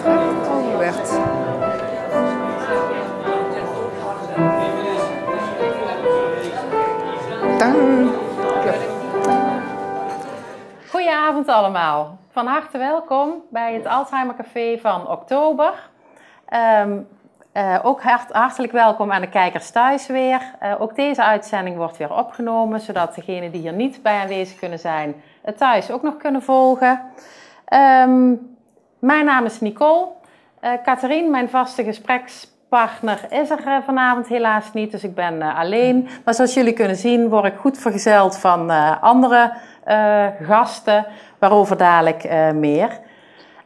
Oh, Hubert. Goedenavond allemaal. Van harte welkom bij het Alzheimer Café van oktober. Ook hartelijk welkom aan de kijkers thuis weer. Ook deze uitzending wordt weer opgenomen, zodat degenen die hier niet bij aanwezig kunnen zijn, het thuis ook nog kunnen volgen. Mijn naam is Nicole. Catherine, mijn vaste gesprekspartner, is er vanavond helaas niet, dus ik ben alleen. Maar zoals jullie kunnen zien, word ik goed vergezeld van andere gasten, waarover dadelijk meer.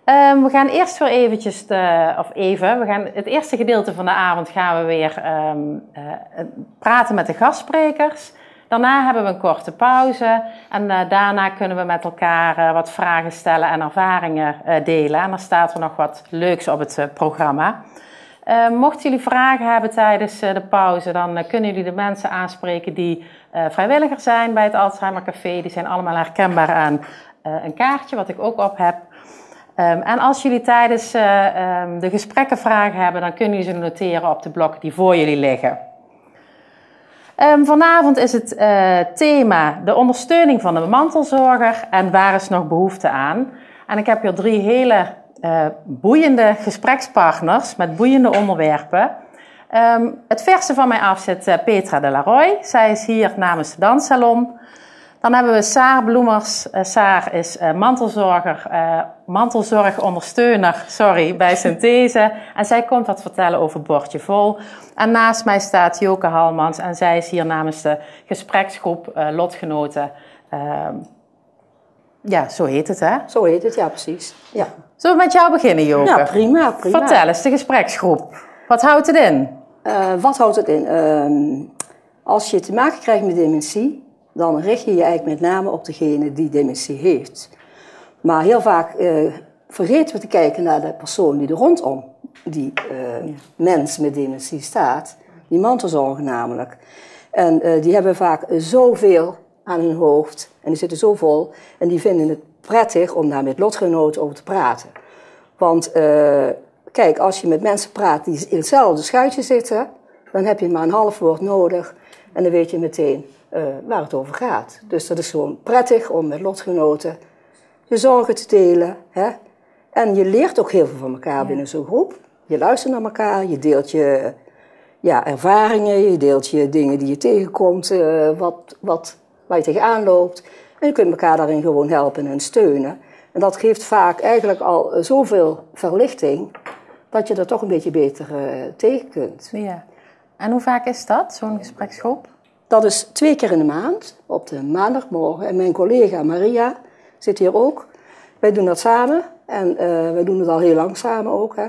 We gaan eerst weer eventjes, het eerste gedeelte van de avond gaan we weer praten met de gastsprekers. Daarna hebben we een korte pauze en daarna kunnen we met elkaar wat vragen stellen en ervaringen delen. En er staat er nog wat leuks op het programma. Mochten jullie vragen hebben tijdens de pauze, dan kunnen jullie de mensen aanspreken die vrijwilliger zijn bij het Alzheimer Café. Die zijn allemaal herkenbaar aan een kaartje wat ik ook op heb. En als jullie tijdens de gesprekken vragen hebben, dan kunnen jullie ze noteren op de blokken die voor jullie liggen. Vanavond is het thema de ondersteuning van de mantelzorger en waar is nog behoefte aan. En ik heb hier 3 hele boeiende gesprekspartners met boeiende onderwerpen. Het verste van mij af zit Petra de la Roy. Zij is hier namens de danssalon. Dan hebben we Saar Bloemers. Saar is mantelzorgondersteuner bij Synthese. En zij komt wat vertellen over Bordje Vol. En naast mij staat Joke Halmans. En zij is hier namens de gespreksgroep Lotgenoten. Ja, zo heet het, hè? Zo heet het, ja, precies. Ja. Zullen we met jou beginnen, Joke? Ja, prima. Vertel eens, de gespreksgroep. Wat houdt het in? Wat houdt het in? Als je te maken krijgt met dementie, dan richt je je eigenlijk met name op degene die dementie heeft. Maar heel vaak vergeten we te kijken naar de persoon die er rondom die mens met dementie staat. Die mantelzorger namelijk. En die hebben vaak zoveel aan hun hoofd en die zitten zo vol. En die vinden het prettig om daar met lotgenoten over te praten. Want kijk, als je met mensen praat die in hetzelfde schuitje zitten, dan heb je maar een half woord nodig en dan weet je meteen waar het over gaat. Dus dat is gewoon prettig om met lotgenoten je zorgen te delen. Hè? En je leert ook heel veel van elkaar binnen zo'n groep. Je luistert naar elkaar, je deelt je ervaringen, je deelt je dingen die je tegenkomt, waar je tegenaan loopt. En je kunt elkaar daarin gewoon helpen en steunen. En dat geeft vaak eigenlijk al zoveel verlichting dat je er toch een beetje beter tegen kunt. Ja. En hoe vaak is dat, zo'n gespreksgroep? Dat is 2 keer in de maand, op de maandagmorgen. En mijn collega Maria zit hier ook. Wij doen dat samen. En wij doen het al heel lang samen ook. Hè.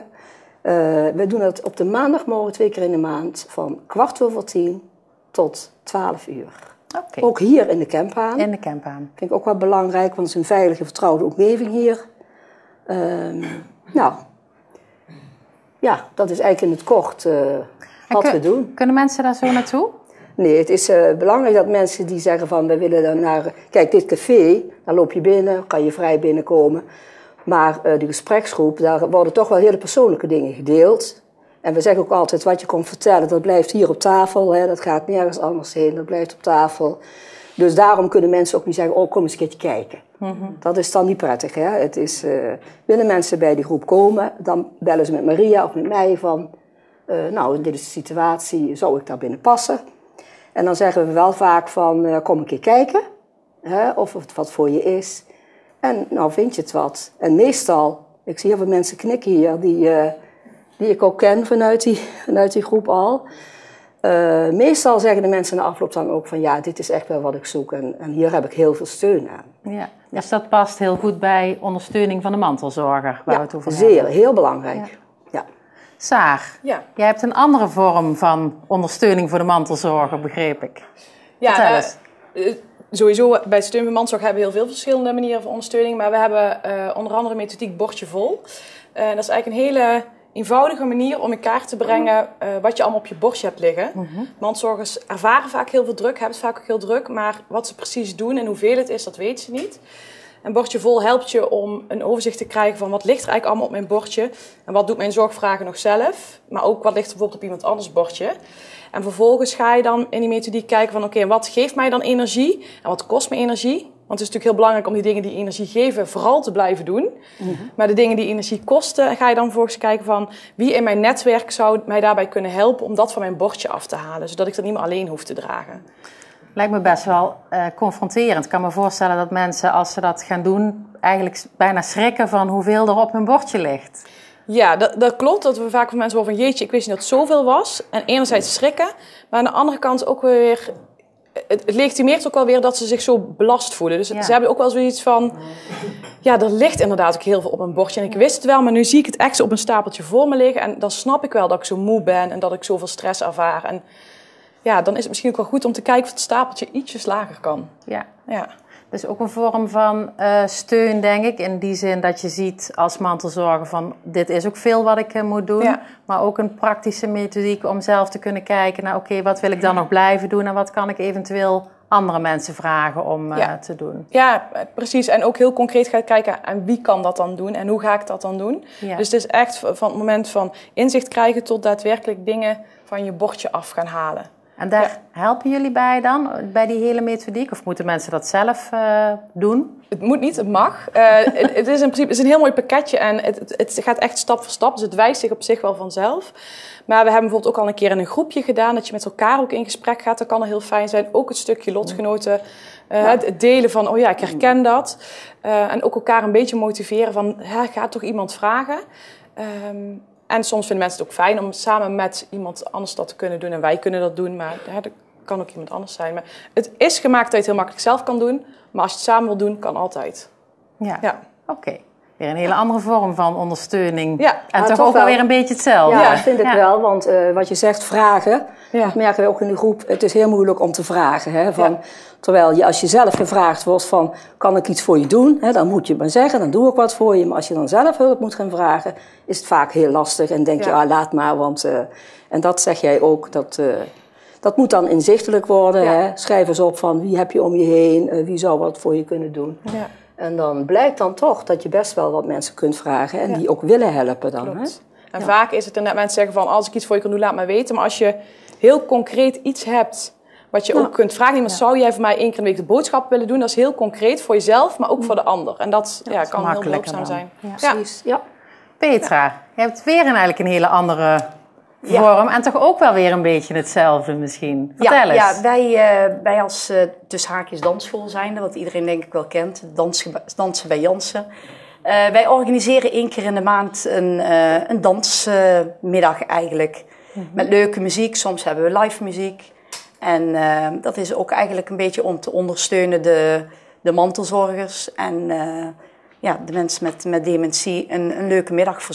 Wij doen dat op de maandagmorgen 2 keer in de maand. Van 9:15 tot 12 uur. Okay. Ook hier in de Kempaan. In de Kempaan. Vind ik ook wel belangrijk, want het is een veilige, vertrouwde omgeving hier. Nou, ja, dat is eigenlijk in het kort wat we doen. Kunnen mensen daar zo naartoe? Nee, het is belangrijk dat mensen die zeggen van, we willen dan naar... Kijk, dit café, daar loop je binnen, kan je vrij binnenkomen. Maar de gespreksgroep, daar worden toch wel hele persoonlijke dingen gedeeld. En we zeggen ook altijd, wat je komt vertellen, dat blijft hier op tafel. Hè, dat gaat nergens anders heen, dat blijft op tafel. Dus daarom kunnen mensen ook niet zeggen, oh, kom eens een keertje kijken. Mm-hmm. Dat is dan niet prettig. Hè? Het is, willen mensen bij die groep komen, dan bellen ze met Maria of met mij van... nou, dit is de situatie, zou ik daar binnen passen? En dan zeggen we wel vaak van, kom een keer kijken, hè, of het wat voor je is. En nou, vind je het wat? En meestal, ik zie heel veel mensen knikken hier, die ik ook ken vanuit die groep al. Meestal zeggen de mensen na afloop dan ook van, ja, dit is echt wel wat ik zoek en hier heb ik heel veel steun aan. Ja, dus dat past heel goed bij ondersteuning van de mantelzorger, waar we het over hebben. Zeer, heel belangrijk. Ja. Ja. Saar, jij hebt een andere vorm van ondersteuning voor de mantelzorger, begreep ik. Ja, vertel eens. Sowieso bij steun voor mantelzorg hebben we heel veel verschillende manieren van ondersteuning. Maar we hebben onder andere methodiek Bordje Vol. Dat is eigenlijk een hele eenvoudige manier om in kaart te brengen wat je allemaal op je bordje hebt liggen. Mantelzorgers ervaren vaak heel veel druk, hebben het vaak ook heel druk. Maar wat ze precies doen en hoeveel het is, dat weten ze niet. Een bordje vol helpt je om een overzicht te krijgen van wat ligt er eigenlijk allemaal op mijn bordje. En wat doet mijn zorgvrager nog zelf. Maar ook wat ligt er bijvoorbeeld op iemand anders bordje. En vervolgens ga je dan in die methodiek kijken van oké, wat geeft mij dan energie? En wat kost me energie? Want het is natuurlijk heel belangrijk om die dingen die energie geven vooral te blijven doen. Maar de dingen die energie kosten, ga je dan vervolgens kijken van wie in mijn netwerk zou mij daarbij kunnen helpen om dat van mijn bordje af te halen. Zodat ik dat niet meer alleen hoef te dragen. Lijkt me best wel confronterend. Ik kan me voorstellen dat mensen, als ze dat gaan doen, eigenlijk bijna schrikken van hoeveel er op hun bordje ligt. Ja, dat klopt. Dat we vaak van mensen horen van jeetje, ik wist niet dat het zoveel was. En enerzijds schrikken, maar aan de andere kant ook weer... Het legitimeert ook wel weer dat ze zich zo belast voelen. Dus ze hebben ook wel zoiets van... Ja, er ligt inderdaad ook heel veel op mijn bordje. En ik wist het wel, maar nu zie ik het echt zo op een stapeltje voor me liggen. En dan snap ik wel dat ik zo moe ben en dat ik zoveel stress ervaar. En ja, dan is het misschien ook wel goed om te kijken of het stapeltje ietsjes lager kan. Ja. Ja. Dus ook een vorm van steun, denk ik. In die zin dat je ziet als mantelzorger van... dit is ook veel wat ik moet doen. Ja. Maar ook een praktische methodiek om zelf te kunnen kijken... naar oké, wat wil ik dan nog blijven doen... en wat kan ik eventueel andere mensen vragen om te doen. Ja, precies. En ook heel concreet gaan kijken... en wie kan dat dan doen en hoe ga ik dat dan doen. Ja. Dus het is echt van het moment van inzicht krijgen... tot daadwerkelijk dingen van je bordje af gaan halen. En daar helpen jullie bij dan, bij die hele methodiek? Of moeten mensen dat zelf doen? Het moet niet, het mag. Het is in principe een heel mooi pakketje en het gaat echt stap voor stap. Dus het wijst zich op zich wel vanzelf. Maar we hebben bijvoorbeeld ook al een keer in een groepje gedaan... dat je met elkaar ook in gesprek gaat. Dat kan heel fijn zijn. Ook het stukje lotgenoten. Het delen van, oh ja, ik herken dat. En ook elkaar een beetje motiveren van... ga toch iemand vragen... En soms vinden mensen het ook fijn om samen met iemand anders dat te kunnen doen. En wij kunnen dat doen, maar dat kan ook iemand anders zijn. Maar het is gemaakt dat je het heel makkelijk zelf kan doen. Maar als je het samen wil doen, kan altijd. Ja. Oké. Weer een hele andere vorm van ondersteuning. Ja. En toch ook wel weer een beetje hetzelfde. Ja, ik vind het wel. Want wat je zegt, vragen. Dat merken we ook in de groep. Het is heel moeilijk om te vragen. Hè, van, terwijl je, als je zelf gevraagd wordt van... kan ik iets voor je doen? Hè, dan moet je maar zeggen, dan doe ik wat voor je. Maar als je dan zelf hulp moet gaan vragen... is het vaak heel lastig. En denk je, laat maar. Want, en dat zeg jij ook. Dat moet dan inzichtelijk worden. Ja. Hè? Schrijf eens op van wie heb je om je heen. Wie zou wat voor je kunnen doen. Ja. En dan blijkt dan toch dat je best wel wat mensen kunt vragen... en die ook willen helpen dan. Hè? En vaak is het inderdaad mensen zeggen van... als ik iets voor je kan doen, laat maar weten. Maar als je heel concreet iets hebt... wat je ook kunt vragen... iemand, zou jij voor mij 1 keer in de week de boodschap willen doen? Dat is heel concreet voor jezelf, maar ook voor de ander. En dat kan heel behulpzaam zijn. Ja, precies. Ja. Petra, je hebt weer eigenlijk een hele andere... vorm en toch ook wel weer een beetje hetzelfde misschien. Vertel eens. Ja, wij als tussen haakjes dansschool zijnde, wat iedereen denk ik wel kent, dansen bij Jansen. Wij organiseren 1 keer in de maand een dansmiddag eigenlijk. Met leuke muziek, soms hebben we live muziek. En dat is ook eigenlijk een beetje om te ondersteunen de mantelzorgers en de mensen met dementie een leuke middag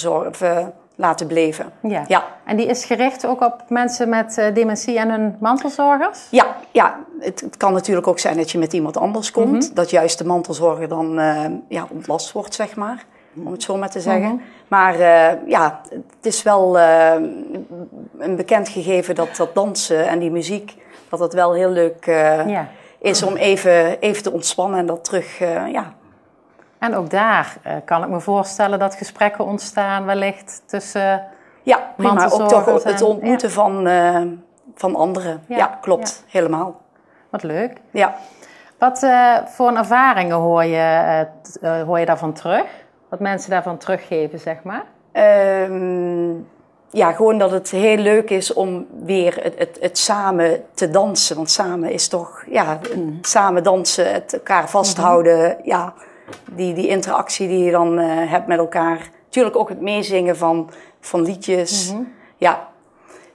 laten beleven. Ja. En die is gericht ook op mensen met dementie en hun mantelzorgers? Ja. Het kan natuurlijk ook zijn dat je met iemand anders komt. Dat juist de mantelzorger dan ontlast wordt, zeg maar. Om het zo maar te zeggen. Maar het is wel een bekend gegeven dat dansen en die muziek... dat het wel heel leuk is om even te ontspannen en dat terug... En ook daar kan ik me voorstellen dat gesprekken ontstaan wellicht tussen prima. Ook toch het ontmoeten van anderen. Ja, klopt. Helemaal. Wat leuk. Ja. Wat voor ervaringen hoor je daarvan terug? Wat mensen daarvan teruggeven, zeg maar? Gewoon dat het heel leuk is om weer het samen te dansen. Want samen is toch, samen dansen, het elkaar vasthouden, die interactie die je dan hebt met elkaar. Natuurlijk ook het meezingen van liedjes.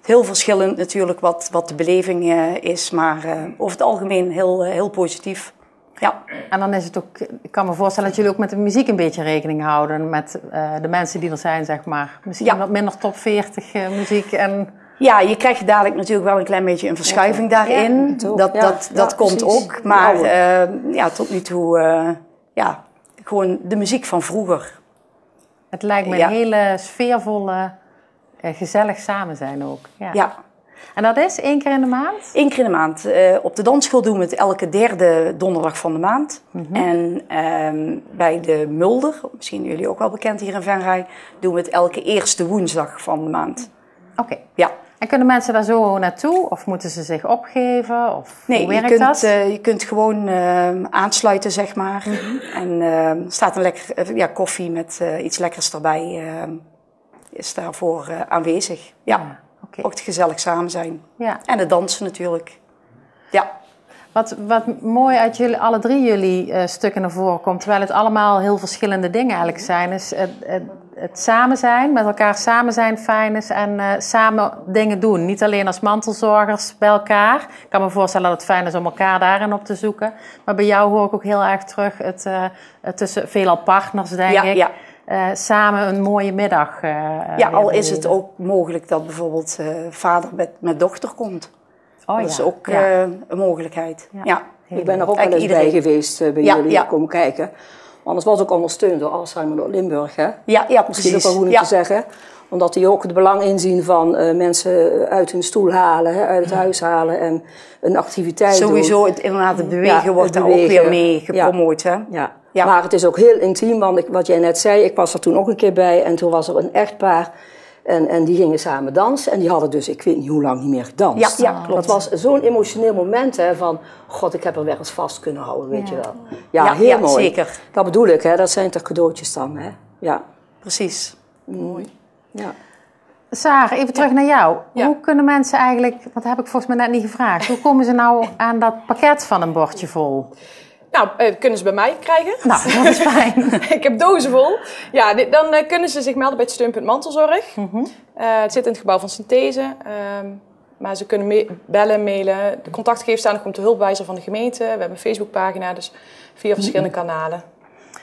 Heel verschillend natuurlijk wat de beleving is, maar over het algemeen heel positief. Ja. En dan is het ook, ik kan me voorstellen dat jullie ook met de muziek een beetje rekening houden. Met de mensen die er zijn, zeg maar. Misschien wat minder top 40 muziek en... Ja, je krijgt dadelijk natuurlijk wel een klein beetje een verschuiving daarin. Dat komt ook. Maar tot nu toe, gewoon de muziek van vroeger. Het lijkt me een hele sfeervolle, gezellig samen zijn ook. Ja. En dat is 1 keer in de maand? 1 keer in de maand. Op de dansschool doen we het elke 3e donderdag van de maand. En bij de Mulder, misschien jullie ook wel bekend hier in Venray, doen we het elke 1e woensdag van de maand. Oké. Ja. En kunnen mensen daar zo naartoe? Of moeten ze zich opgeven? Of Nee, hoe werkt dat? Je kunt gewoon aansluiten, zeg maar. En er staat een lekker koffie met iets lekkers erbij. Is daarvoor aanwezig. Ja, oké. Ook het gezellig samen zijn. Ja. En het dansen natuurlijk. Ja. Wat mooi uit alle drie jullie stukken naar voren komt, terwijl het allemaal heel verschillende dingen eigenlijk zijn, is het samen zijn, met elkaar samen zijn fijn is en samen dingen doen. Niet alleen als mantelzorgers bij elkaar. Ik kan me voorstellen dat het fijn is om elkaar daarin op te zoeken. Maar bij jou hoor ik ook heel erg terug het tussen veelal partners, denk ik. Ja. Samen een mooie middag. Al is het ook mogelijk dat bijvoorbeeld vader met dochter komt. Dat is ook een mogelijkheid. Ja. Ik ben er ook wel eens bij geweest bij jullie komen kijken. Anders was ik ondersteund door Alzheimer Limburg. Hè? Ja, precies. Misschien ook wel goed om te zeggen. Omdat die ook het belang inzien van mensen uit hun stoel halen, uit het huis halen en een activiteit Sowieso doen. Inderdaad, het bewegen wordt daar ook weer mee gepromoot. Hè? Ja. Maar het is ook heel intiem, want wat jij net zei, ik was er toen ook een keer bij en toen was er een echtpaar. En die gingen samen dansen en die hadden dus, ik weet niet hoe lang niet meer gedanst. Ja, klopt. Dat was zo'n emotioneel moment, hè, van, god, ik heb er weer eens vast kunnen houden, weet je wel. Ja, heel mooi. Zeker. Dat bedoel ik, hè, dat zijn toch cadeautjes dan, hè. Ja. Precies. Mooi. Ja. Sarah, even terug naar jou. Hoe kunnen mensen eigenlijk, dat heb ik volgens mij net niet gevraagd, hoe komen ze nou aan dat pakket van een bordje vol? Nou, kunnen ze bij mij krijgen. Nou, dat is fijn. Ik heb dozen vol. Ja, dan kunnen ze zich melden bij het steunpunt Mantelzorg. Het zit in het gebouw van Synthese. Maar ze kunnen bellen, mailen. De contactgegevens staan nog op de hulpwijzer van de gemeente. We hebben een Facebookpagina, dus via verschillende kanalen.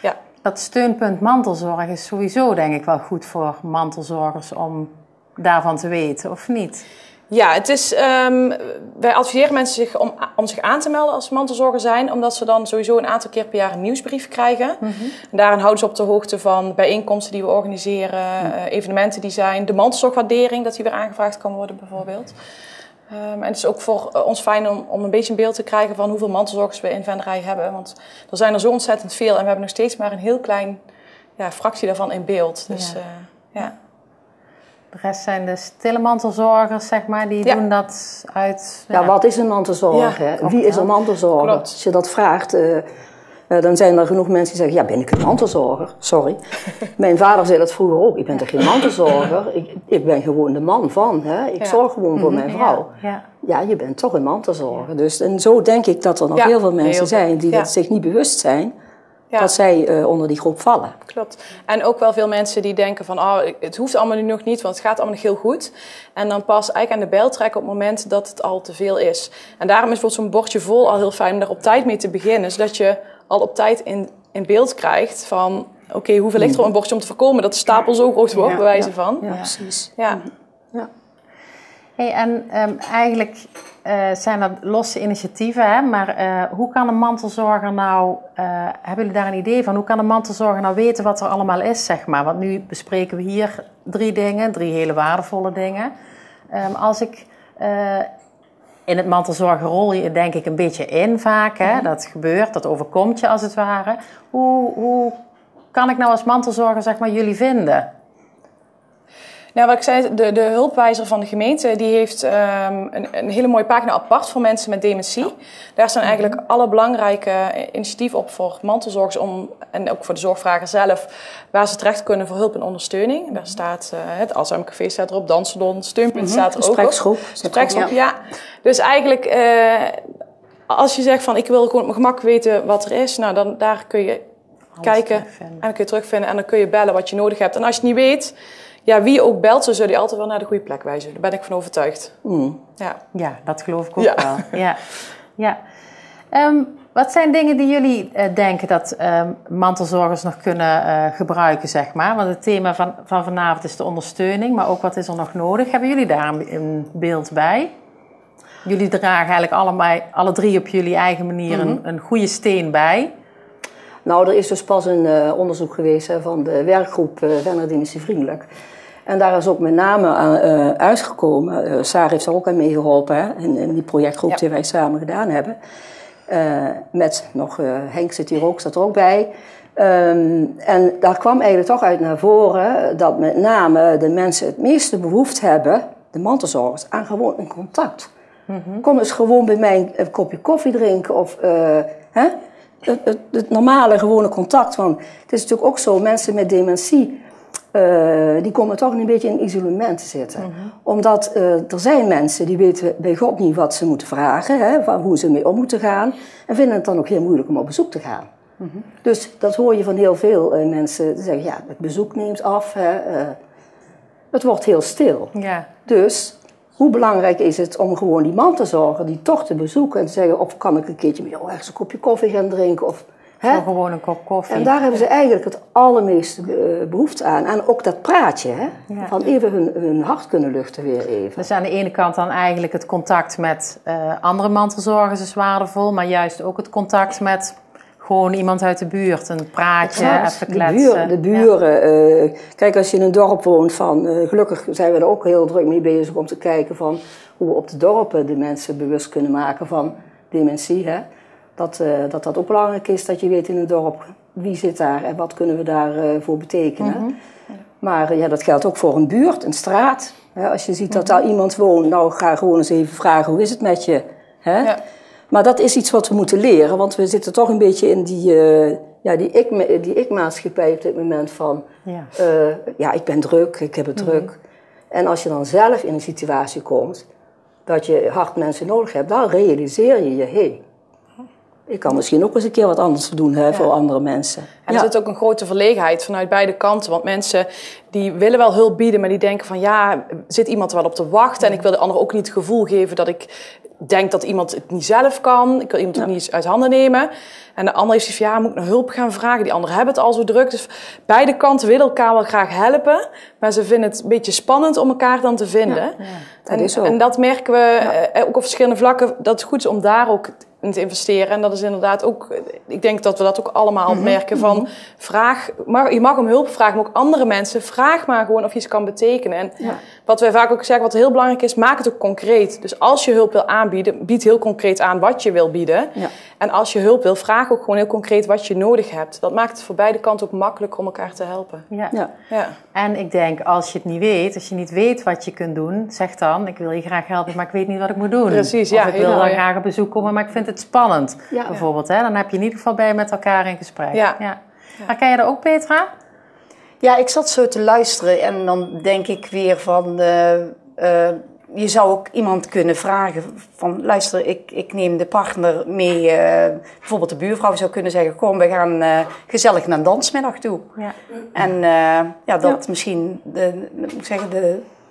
Ja. Dat steunpunt Mantelzorg is sowieso denk ik wel goed voor mantelzorgers om daarvan te weten, of niet? Ja, het is, wij adviseren mensen om zich aan te melden als mantelzorger zijn, omdat ze dan sowieso een aantal keer per jaar een nieuwsbrief krijgen. En daarin houden ze op de hoogte van bijeenkomsten die we organiseren, evenementen die zijn, de mantelzorgwaardering, dat die weer aangevraagd kan worden bijvoorbeeld. En het is ook voor ons fijn om een beetje een beeld te krijgen van hoeveel mantelzorgers we in Venray hebben. Want er zijn er zo ontzettend veel en we hebben nog steeds maar een heel klein fractie daarvan in beeld. Dus ja. De rest zijn de stille mantelzorgers, zeg maar, die doen dat uit... Ja, wat is een mantelzorger? Ja, wie is een mantelzorger? Klopt. Als je dat vraagt, dan zijn er genoeg mensen die zeggen, ja, ben ik een mantelzorger? Sorry. Mijn vader zei dat vroeger ook, ik ben toch geen mantelzorger? Ik ben gewoon de man van, hè? Ik zorg gewoon voor mijn vrouw. Ja, je bent toch een mantelzorger. Dus, en zo denk ik dat er nog heel veel mensen zijn die dat zich niet bewust zijn. Dat zij onder die groep vallen. Klopt. En ook wel veel mensen die denken van, het hoeft allemaal nu nog niet, want het gaat allemaal nog heel goed. En dan pas eigenlijk aan de bel trekken op het moment dat het al te veel is. En daarom is bijvoorbeeld zo'n bordje vol al heel fijn om daar op tijd mee te beginnen. Zodat je al op tijd in beeld krijgt van, oké, hoeveel ligt er op een bordje om te voorkomen dat de stapel zo groot wordt, bij wijze van. Ja, precies. Ja. Hey, en eigenlijk zijn dat losse initiatieven, hè? Maar hoe kan een mantelzorger nou, hebben jullie daar een idee van, hoe kan een mantelzorger nou weten wat er allemaal is, zeg maar? Want nu bespreken we hier 3 dingen, 3 hele waardevolle dingen. Als ik in het mantelzorger rol je denk ik een beetje in vaak, hè? Dat gebeurt, dat overkomt je als het ware. Hoe kan ik nou als mantelzorger, zeg maar, jullie vinden? Nou, wat ik zei, de hulpwijzer van de gemeente die heeft een hele mooie pagina apart voor mensen met dementie. Daar staan eigenlijk alle belangrijke initiatieven op voor mantelzorgers en ook voor de zorgvrager zelf, waar ze terecht kunnen voor hulp en ondersteuning. Daar staat het Alzheimer Café staat erop, Danssalon, Steunpunt staat er ook op. Gespreksgroep, ja. Dus eigenlijk, als je zegt van ik wil gewoon op mijn gemak weten wat er is, nou dan daar kun je kijken en dan kun je terugvinden en dan kun je bellen wat je nodig hebt. En als je het niet weet, ja, wie ook belt, ze zullen je altijd wel naar de goede plek wijzen. Daar ben ik van overtuigd. Ja, dat geloof ik ook wel. Ja. Wat zijn dingen die jullie denken dat mantelzorgers nog kunnen gebruiken, zeg maar? Want het thema van vanavond is de ondersteuning, maar ook wat is er nog nodig? Hebben jullie daar een beeld bij? Jullie dragen eigenlijk alle 3 op jullie eigen manier een goede steen bij. Nou, er is dus pas een onderzoek geweest van de werkgroep Venray Dementievriendelijk. En daar is ook met name uitgekomen, Sarah heeft daar ook aan meegeholpen, hè, in die projectgroep die wij samen gedaan hebben. Met nog, Henk zit hier ook, staat er ook bij. En daar kwam eigenlijk toch uit naar voren dat met name de mensen het meeste behoefte hebben, de mantelzorgers, aan gewoon een contact. Kom eens gewoon bij mij een kopje koffie drinken of het normale gewone contact. Want het is natuurlijk ook zo, mensen met dementie, die komen toch een beetje in isolement te zitten. Omdat er zijn mensen die weten bij God niet wat ze moeten vragen, hè, van hoe ze mee om moeten gaan. En vinden het dan ook heel moeilijk om op bezoek te gaan. Dus dat hoor je van heel veel mensen. Die zeggen, ja, het bezoek neemt af. Hè, het wordt heel stil. Ja. Dus hoe belangrijk is het om gewoon die mantelzorger die toch te bezoeken en te zeggen, of kan ik een keertje met jou ergens een kopje koffie gaan drinken? Of, Of gewoon een kop koffie. En daar hebben ze eigenlijk het allermeeste behoefte aan. En ook dat praatje, hè? Ja. Van even hun hart kunnen luchten weer even. Dus aan de ene kant dan eigenlijk het contact met andere mantelzorgers is waardevol, maar juist ook het contact met gewoon iemand uit de buurt. Een praatje, even kletsen. De buren. Kijk, als je in een dorp woont, gelukkig zijn we er ook heel druk mee bezig om te kijken van hoe we op de dorpen de mensen bewust kunnen maken van dementie. Hè? Dat ook belangrijk is, dat je weet in een dorp wie zit daar en wat kunnen we daarvoor betekenen. Maar ja, dat geldt ook voor een buurt, een straat. Hè? Als je ziet dat daar iemand woont, nou ga gewoon eens even vragen, hoe is het met je? Hè? Ja. Maar dat is iets wat we moeten leren, want we zitten toch een beetje in die ik-maatschappij op dit moment van, ik ben druk, ik heb het druk. En als je dan zelf in een situatie komt dat je hard mensen nodig hebt, dan realiseer je, ik kan misschien ook eens een keer wat anders doen voor andere mensen. En er zit ook een grote verlegenheid vanuit beide kanten. Want mensen die willen wel hulp bieden, maar die denken van zit iemand er wel op te wachten? En ik wil de ander ook niet het gevoel geven dat ik denk dat iemand het niet zelf kan. Ik wil iemand ook niet uit handen nemen. En de ander heeft zoiets van, moet ik naar hulp gaan vragen? Die anderen hebben het al zo druk. Dus beide kanten willen elkaar wel graag helpen. Maar ze vinden het een beetje spannend om elkaar dan te vinden. En dat merken we ook op verschillende vlakken. Dat het goed is om daar ook in te investeren. En dat is inderdaad ook, ik denk dat we dat ook allemaal merken van je mag om hulp vragen, maar ook andere mensen, vraag maar gewoon of je iets kan betekenen. En wat wij vaak ook zeggen, wat heel belangrijk is, maak het ook concreet. Dus als je hulp wil aanbieden, bied heel concreet aan wat je wil bieden. Ja. En als je hulp wil, vraag ook gewoon heel concreet wat je nodig hebt. Dat maakt het voor beide kanten ook makkelijker om elkaar te helpen. Ja. En ik denk, als je het niet weet, als je niet weet wat je kunt doen, zeg dan, ik wil je graag helpen, maar ik weet niet wat ik moet doen. Precies, of ik wil dan graag op bezoek komen, maar ik vind het spannend, bijvoorbeeld. Hè? Dan heb je in ieder geval bij je met elkaar in gesprek. Herken je dat ook, Petra? Ja, ik zat zo te luisteren en dan denk ik weer van, je zou ook iemand kunnen vragen van, luister, ik neem de partner mee, bijvoorbeeld de buurvrouw zou kunnen zeggen, kom, we gaan gezellig naar een dansmiddag toe. Ja. En dat misschien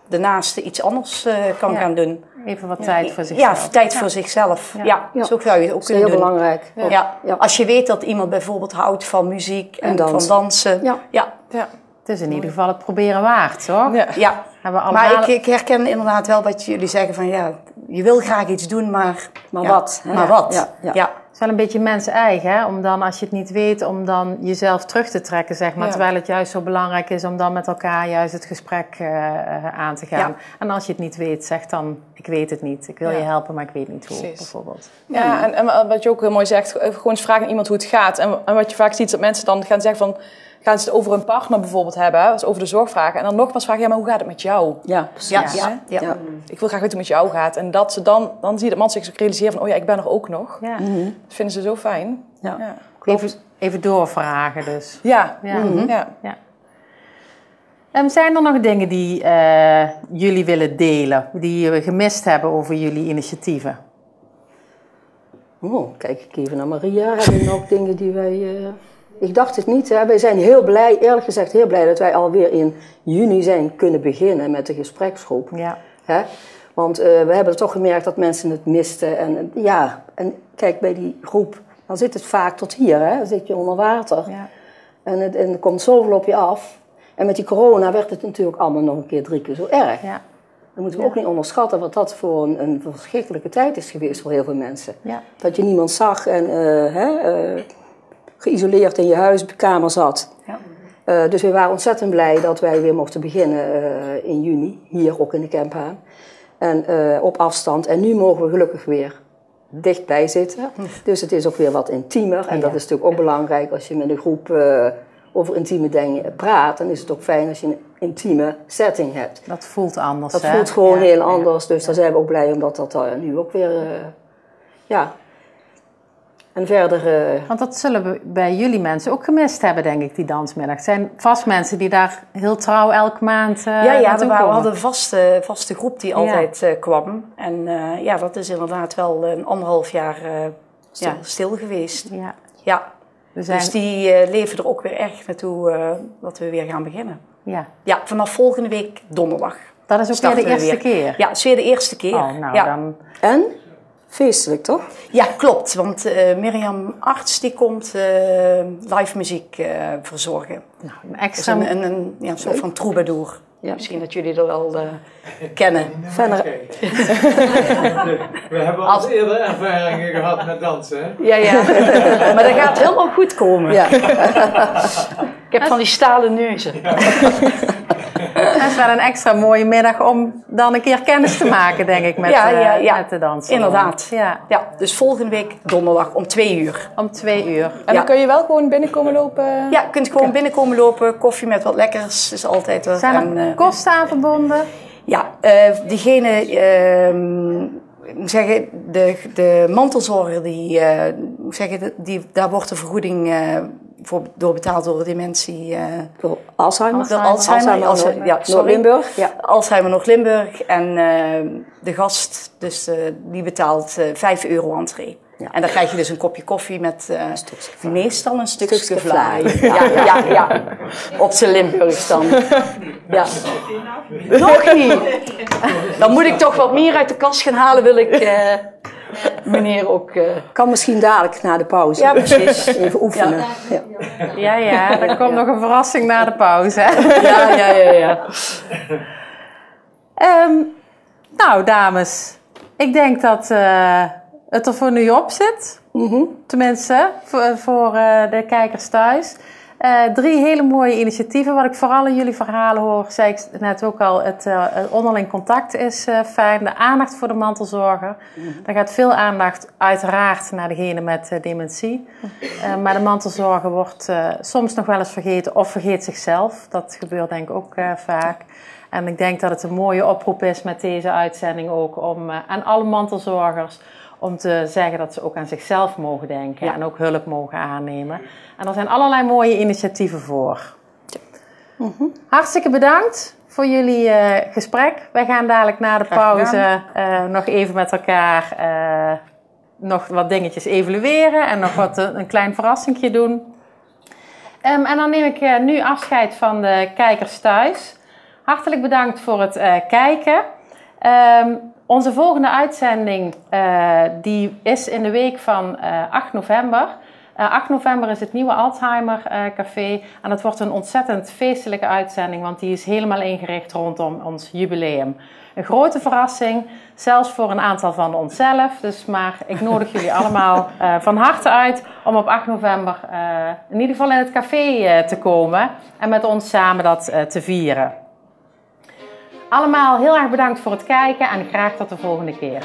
de naaste iets anders kan gaan doen. Even wat tijd voor zichzelf. Ja, tijd voor zichzelf. Ja, zo zou je het ook kunnen doen. Heel belangrijk. Ja. Als je weet dat iemand bijvoorbeeld houdt van muziek en van dansen. Ja. Het is in ieder geval het proberen waard, toch? Ja. Maar ik herken inderdaad wel wat jullie zeggen van je wil graag iets doen, maar wat? Maar wat? Ja. Het is wel een beetje mens-eigen, hè? Om dan, als je het niet weet, om dan jezelf terug te trekken, zeg maar. Ja. Terwijl het juist zo belangrijk is om dan met elkaar juist het gesprek aan te gaan. Ja. En als je het niet weet, zeg dan, ik weet het niet. Ik wil je helpen, maar ik weet niet hoe, bijvoorbeeld. Ja, en wat je ook heel mooi zegt, gewoon eens vragen aan iemand hoe het gaat. En wat je vaak ziet, is dat mensen dan gaan zeggen van, gaan ze het over een partner bijvoorbeeld hebben, dus over de zorg vragen. En dan nogmaals vragen, maar hoe gaat het met jou? Ja, precies. Ja. Ik wil graag weten hoe het met jou gaat. En dat ze dan zie je dat man zich realiseren van, ik ben er ook nog. Ja. Dat vinden ze zo fijn. Ja. Even doorvragen dus. Ja. Zijn er nog dingen die jullie willen delen, die we gemist hebben over jullie initiatieven? Kijk ik even naar Maria. Hebben we nog dingen die wij... Ik dacht het niet. Hè. Wij zijn heel blij, eerlijk gezegd heel blij dat wij alweer in juni zijn kunnen beginnen met de gespreksgroep. Ja. Hè? Want we hebben toch gemerkt dat mensen het misten. En kijk, bij die groep, dan zit het vaak tot hier. Hè. Dan zit je onder water. Ja. En er komt zoveel op je af. En met die corona werd het natuurlijk allemaal nog een keer 3 keer zo erg. Ja. Dan moeten we ook niet onderschatten wat dat voor een verschrikkelijke tijd is geweest voor heel veel mensen. Ja. Dat je niemand zag en... geïsoleerd in je huiskamer zat. Ja. Dus we waren ontzettend blij dat wij weer mochten beginnen in juni. Hier ook in de Kemphaan. En op afstand. En nu mogen we gelukkig weer dichtbij zitten. Dus het is ook weer wat intiemer. En dat is natuurlijk ook belangrijk als je met een groep over intieme dingen praat. Dan is het ook fijn als je een intieme setting hebt. Dat voelt anders. Dat voelt gewoon heel anders. Dus daar zijn we ook blij omdat dat nu ook weer... En verder... Want dat zullen we bij jullie mensen ook gemist hebben, denk ik, die dansmiddag. Het zijn vast mensen die daar heel trouw elke maand naartoe we komen. hadden een vaste groep die altijd kwam. En dat is inderdaad wel 1,5 jaar stil geweest. Ja. Dus die leven er ook weer echt naartoe dat we weer gaan beginnen. Ja, vanaf volgende week donderdag. Dat is ook weer de eerste keer? Ja, het is weer de eerste keer. Oh, nou dan... En? Feestelijk, toch? Ja, klopt. Want Mirjam Arts die komt live muziek verzorgen. Nou, een extra... Dus een soort van troubadour. Ja. Misschien dat jullie er wel kennen. We hebben al eerder ervaringen gehad met dansen, hè? Ja. Maar dat gaat helemaal goed komen. Ja. Ik heb van die stalen neuzen. Ja. Dat is wel een extra mooie middag om dan een keer kennis te maken, denk ik, met de dansen. Inderdaad. Ja, dus volgende week donderdag om 2 uur. Om 2 uur. En dan kun je wel gewoon binnenkomen lopen? Ja, je kunt gewoon binnenkomen lopen. Koffie met wat lekkers is altijd er. Zijn er kosten aan verbonden? Ja, zeggen, de mantelzorger, daar wordt de vergoeding door betaald door dementie. Door Alzheimer. Noord-Limburg. Ja. Alzheimer Noord-Limburg. En de gast, dus die betaalt €5 entree. Ja. En dan krijg je dus een kopje koffie met meestal een stukje vlaai. Ja. Op zijn Limburgs dan. Ja. Nog niet. Dan moet ik toch wat meer uit de kast gaan halen, wil ik meneer ook... Kan misschien dadelijk na de pauze. Ja, precies. Even oefenen. Ja, er komt nog een verrassing na de pauze. Ja. Nou, dames. Ik denk dat... het er voor nu op zit. Tenminste, voor de kijkers thuis. 3 hele mooie initiatieven. Wat ik vooral in jullie verhalen hoor, zei ik net ook al, het onderling contact is fijn. De aandacht voor de mantelzorger. Er gaat veel aandacht uiteraard naar degene met dementie. Maar de mantelzorger wordt soms nog wel eens vergeten of vergeet zichzelf. Dat gebeurt denk ik ook vaak. En ik denk dat het een mooie oproep is met deze uitzending ook om aan alle mantelzorgers... om te zeggen dat ze ook aan zichzelf mogen denken en ook hulp mogen aannemen. En er zijn allerlei mooie initiatieven voor. Hartstikke bedankt voor jullie gesprek. Wij gaan dadelijk na de pauze nog even met elkaar nog wat dingetjes evalueren en nog een klein verrassingje doen. En dan neem ik nu afscheid van de kijkers thuis. Hartelijk bedankt voor het kijken. Onze volgende uitzending die is in de week van 8 november. 8 november is het nieuwe Alzheimer Café. En het wordt een ontzettend feestelijke uitzending, want die is helemaal ingericht rondom ons jubileum. Een grote verrassing, zelfs voor een aantal van onszelf. Maar ik nodig jullie allemaal van harte uit om op 8 november in ieder geval in het café te komen. En met ons samen dat te vieren. Allemaal heel erg bedankt voor het kijken en graag tot de volgende keer.